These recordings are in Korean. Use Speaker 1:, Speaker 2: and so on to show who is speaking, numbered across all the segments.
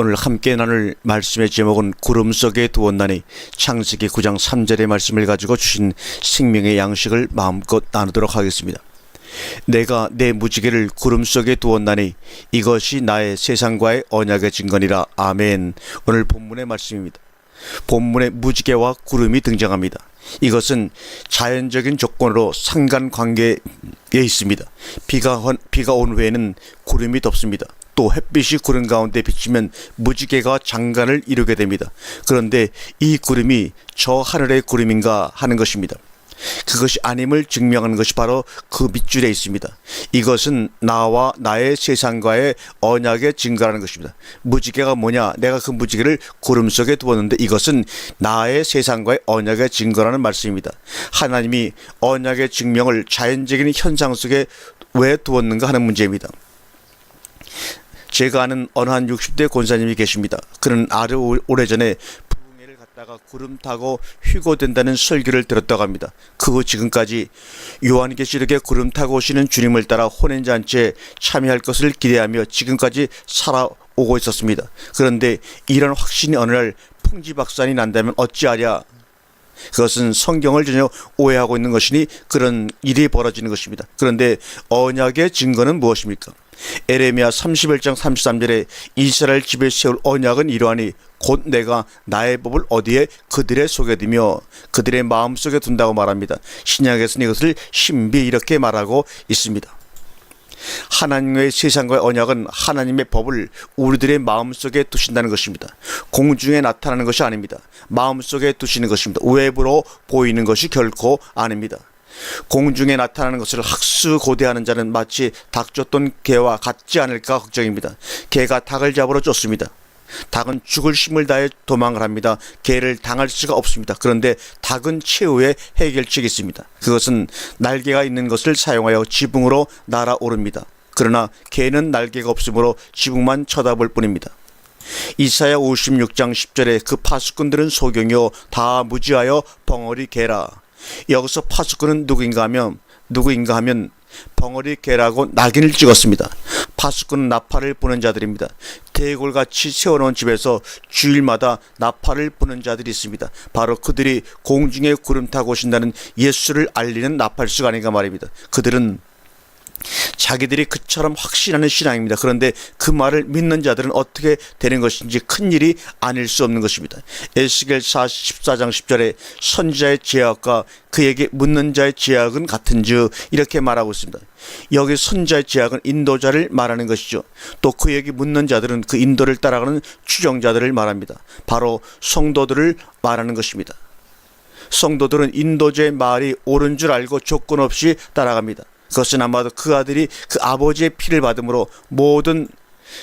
Speaker 1: 오늘 함께 나눌 말씀의 제목은 구름 속에 두었나니, 창세기 9장 3절의 말씀을 가지고 주신 생명의 양식을 마음껏 나누도록 하겠습니다. 내가 내 무지개를 구름 속에 두었나니 이것이 나의 세상과의 언약의 증거니라. 아멘. 오늘 본문의 말씀입니다. 본문에 무지개와 구름이 등장합니다. 이것은 자연적인 조건으로 상관관계에 있습니다. 비가 온 후에는 구름이 덮습니다. 또 햇빛이 구름 가운데 비치면 무지개가 장관을 이루게 됩니다. 그런데 이 구름이 저 하늘의 구름인가 하는 것입니다. 그것이 아님을 증명하는 것이 바로 그 밑줄에 있습니다. 이것은 나와 나의 세상과의 언약의 증거라는 것입니다. 무지개가 뭐냐? 내가 그 무지개를 구름 속에 두었는데 이것은 나의 세상과의 언약의 증거라는 말씀입니다. 하나님이 언약의 증명을 자연적인 현상 속에 왜 두었는가 하는 문제입니다. 제가 아는 어느 한 60대 권사님이 계십니다. 그는 아주 오래전에 부흥회를 갔다가 구름 타고 휴거된다는 설교를 들었다고 합니다. 그 후 지금까지 요한계시록에 구름 타고 오시는 주님을 따라 혼인잔치에 참여할 것을 기대하며 지금까지 살아오고 있었습니다. 그런데 이런 확신이 어느 날 풍지박산이 난다면 어찌하랴? 그것은 성경을 전혀 오해하고 있는 것이니 그런 일이 벌어지는 것입니다. 그런데 언약의 증거는 무엇입니까? 에레미야 31장 33절에 이스라엘 집에 세울 언약은 이러하니 곧 내가 나의 법을 어디에 그들의 속에 두며 그들의 마음속에 둔다고 말합니다. 신약에서는 이것을 신비 이렇게 말하고 있습니다. 하나님의 세상과의 언약은 하나님의 법을 우리들의 마음속에 두신다는 것입니다. 공중에 나타나는 것이 아닙니다. 마음속에 두시는 것입니다. 외부로 보이는 것이 결코 아닙니다. 공중에 나타나는 것을 학수고대하는 자는 마치 닭 쫓던 개와 같지 않을까 걱정입니다. 개가 닭을 잡으러 쫓습니다. 닭은 죽을 힘을 다해 도망을 합니다. 개를 당할 수가 없습니다. 그런데 닭은 최후의 해결책이 있습니다. 그것은 날개가 있는 것을 사용하여 지붕으로 날아오릅니다. 그러나 개는 날개가 없으므로 지붕만 쳐다볼 뿐입니다. 이사야 56장 10절에 그 파수꾼들은 소경이요 다 무지하여 벙어리 개라. 여기서 파수꾼은 누구인가 하면 벙어리 개라고 낙인을 찍었습니다. 파수꾼은 나팔을 부는 자들입니다. 대골같이 세워놓은 집에서 주일마다 나팔을 부는 자들이 있습니다. 바로 그들이 공중에 구름 타고 오신다는 예수를 알리는 나팔수가 아닌가 말입니다. 그들은 자기들이 그처럼 확신하는 신앙입니다. 그런데 그 말을 믿는 자들은 어떻게 되는 것인지 큰일이 아닐 수 없는 것입니다. 에스겔 14장 10절에 선지자의 제약과 그에게 묻는 자의 제약은 같은즉 이렇게 말하고 있습니다. 여기 선지자의 제약은 인도자를 말하는 것이죠. 또 그에게 묻는 자들은 그 인도를 따라가는 추종자들을 말합니다. 바로 성도들을 말하는 것입니다. 성도들은 인도자의 말이 옳은 줄 알고 조건 없이 따라갑니다. 그것은 아마도 그 아들이 그 아버지의 피를 받음으로 모든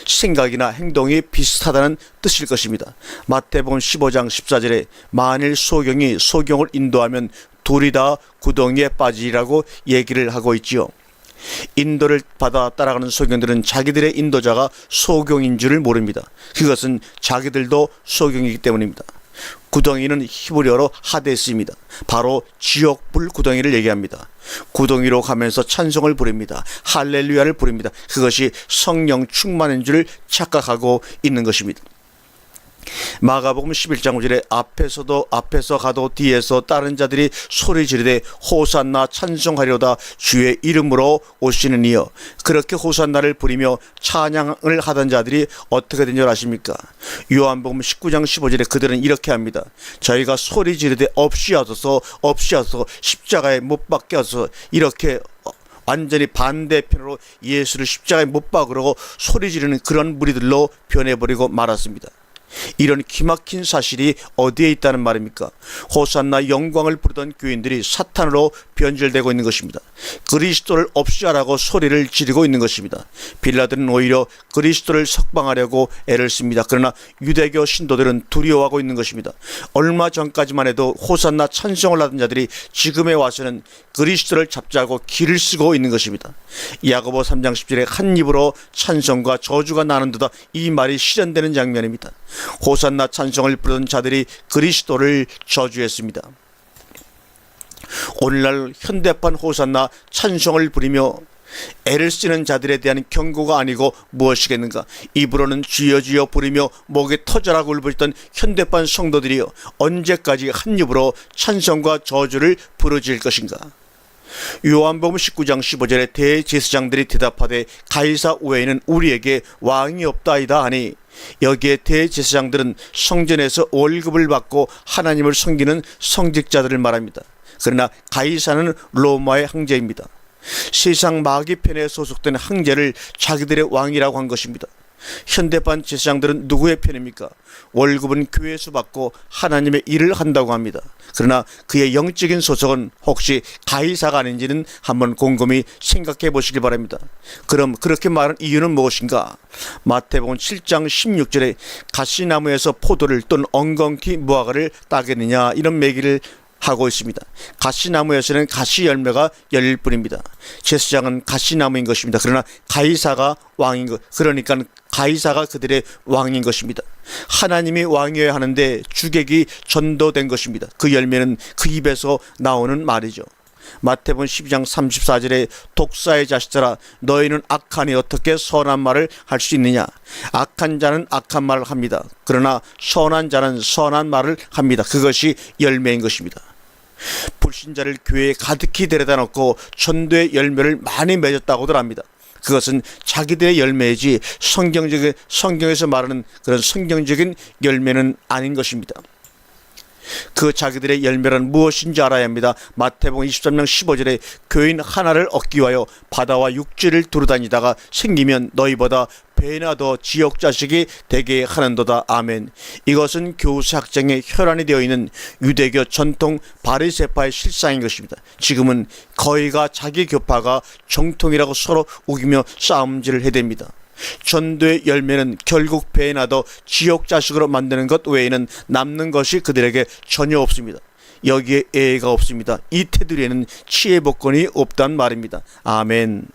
Speaker 1: 생각이나 행동이 비슷하다는 뜻일 것입니다. 마태복음 15장 14절에 만일 소경이 소경을 인도하면 둘이 다 구덩이에 빠지리라고 얘기를 하고 있지요. 인도를 받아 따라가는 소경들은 자기들의 인도자가 소경인 줄을 모릅니다. 그것은 자기들도 소경이기 때문입니다. 구덩이는 히브리어로 하데스입니다. 바로 지옥불 구덩이를 얘기합니다. 구덩이로 가면서 찬송을 부릅니다. 할렐루야를 부릅니다. 그것이 성령 충만인 줄 착각하고 있는 것입니다. 마가복음 11장 5절에 앞에서 가도 뒤에서 다른 자들이 소리 지르되 호산나 찬송하려다 주의 이름으로 오시는 이여. 그렇게 호산나를 부리며 찬양을 하던 자들이 어떻게 된 줄 아십니까? 요한복음 19장 15절에 그들은 이렇게 합니다. 저희가 소리 지르되 없이 하소서 십자가에 못 박게 하소서. 이렇게 완전히 반대편으로 예수를 십자가에 못 박으려고 소리 지르는 그런 무리들로 변해버리고 말았습니다. 이런 기막힌 사실이 어디에 있다는 말입니까? 호산나 영광을 부르던 교인들이 사탄으로 변질되고 있는 것입니다. 그리스도를 없이 하라고 소리를 지르고 있는 것입니다. 빌라들은 오히려 그리스도를 석방하려고 애를 씁니다. 그러나 유대교 신도들은 두려워하고 있는 것입니다. 얼마 전까지만 해도 호산나 찬송을 하던 자들이 지금에 와서는 그리스도를 잡자고 길을 쓰고 있는 것입니다. 야고보 3장 10절에 한 입으로 찬송과 저주가 나는도다, 이 말이 실현되는 장면입니다. 호산나 찬송을 부르던 자들이 그리스도를 저주했습니다. 오늘날 현대판 호산나 찬송을 부리며 애를 쓰는 자들에 대한 경고가 아니고 무엇이겠는가. 입으로는 주여 주여 부르며 목에 터져라고 울부짖던 현대판 성도들이여 언제까지 한 입으로 찬송과 저주를 부르짖을 것인가. 요한복음 19장 15절에 대제사장들이 대답하되 가이사 외에는 우리에게 왕이 없다이다 하니, 여기에 대제사장들은 성전에서 월급을 받고 하나님을 섬기는 성직자들을 말합니다. 그러나 가이사는 로마의 황제입니다. 세상 마귀 편에 소속된 황제를 자기들의 왕이라고 한 것입니다. 현대판 제사장들은 누구의 편입니까? 월급은 교회에서 받고 하나님의 일을 한다고 합니다. 그러나 그의 영적인 소속은 혹시 가이사가 아닌지는 한번 곰곰이 생각해 보시기 바랍니다. 그럼 그렇게 말한 이유는 무엇인가? 마태복음 7장 16절에 가시나무에서 포도를 또는 엉겅퀴 무화과를 따겠느냐, 이런 매기를 하고 있습니다. 가시나무에서는 가시 열매가 열릴 뿐입니다. 제사장은 가시나무인 것입니다. 그러나 가이사가 왕인 것, 그러니까 가이사가 그들의 왕인 것입니다. 하나님이 왕이어야 하는데 주객이 전도된 것입니다. 그 열매는 그 입에서 나오는 말이죠. 마태복음 12장 34절에 독사의 자식들아 너희는 악하니 어떻게 선한 말을 할 수 있느냐. 악한 자는 악한 말을 합니다. 그러나 선한 자는 선한 말을 합니다. 그것이 열매인 것입니다. 불신자를 교회에 가득히 데려다 놓고 전도의 열매를 많이 맺었다고들 합니다. 그것은 자기들의 열매이지 성경에서 말하는 그런 성경적인 열매는 아닌 것입니다. 그 자기들의 열매란 무엇인지 알아야 합니다. 마태복음 23장 15절에 교인 하나를 얻기 위하여 바다와 육지를 두루다니다가 생기면 너희보다 배나 더 지옥 자식이 되게 하는도다. 아멘. 이것은 교수 학장에 혈안이 되어 있는 유대교 전통 바리새파의 실상인 것입니다. 지금은 거의가 자기 교파가 정통이라고 서로 우기며 싸움질을 해댑니다. 전도의 열매는 결국 배나 더 지옥 자식으로 만드는 것 외에는 남는 것이 그들에게 전혀 없습니다. 여기에 예의가 없습니다. 이 테두리에는 치의 복권이 없단 말입니다. 아멘.